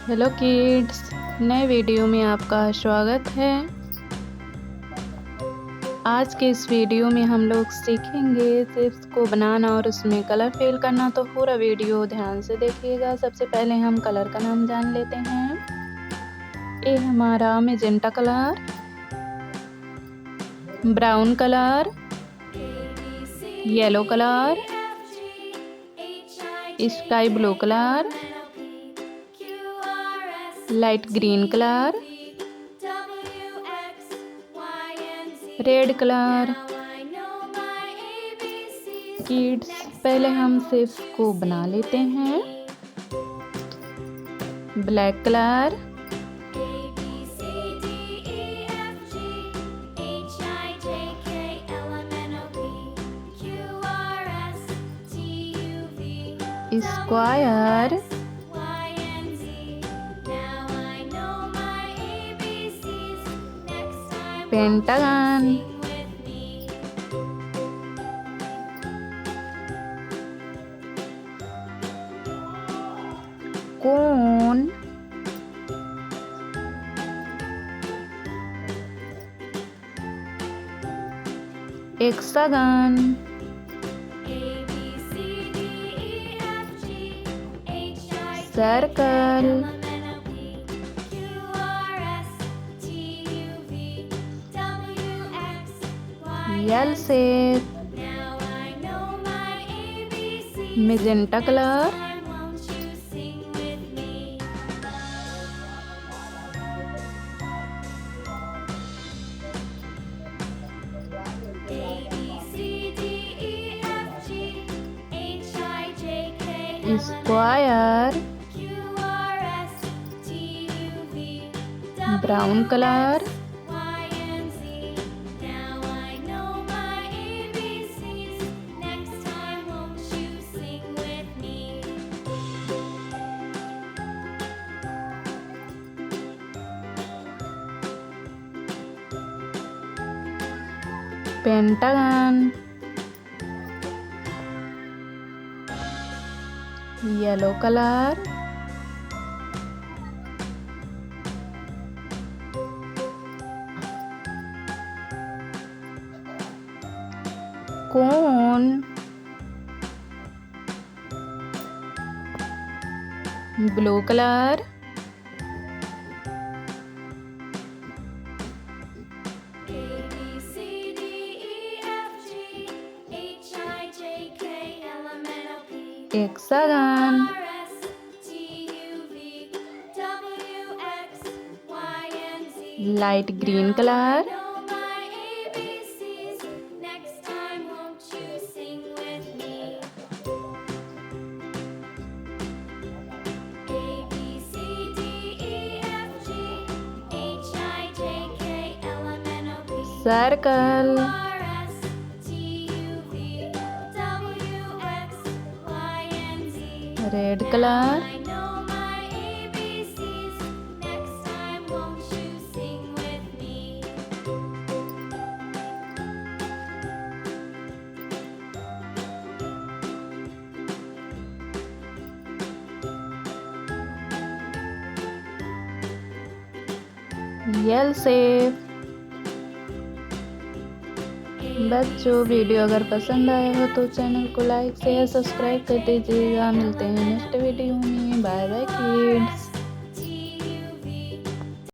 Hello kids, नए video में आपका स्वागत है। आज के इस वीडियो में हम लोग सीखेंगे शेप्स को बनाना और उसमें कलर फिल करना। तो पूरा वीडियो ध्यान से देखिएगा। सबसे पहले हम कलर का नाम जान लेते हैं। ये हमारा magenta colour, brown colour, yellow colour, sky blue colour, light green colour, red colour. Kids, पहले हम शेप्स को बना लेते हैं। Black colour, square, pentagon, cone, hexagon, circle, L shape, magenta colour, square, brown colour, pentagon, yellow colour, cone, blue colour, hexagon, light green colour, circle, red colour, L shape. बच्चों, video अगर पसंद आया हो तो चैनल को like share subscribe कर दीजिएगा। मिलते हैं नेक्स्ट वीडियो में। Bye bye kids.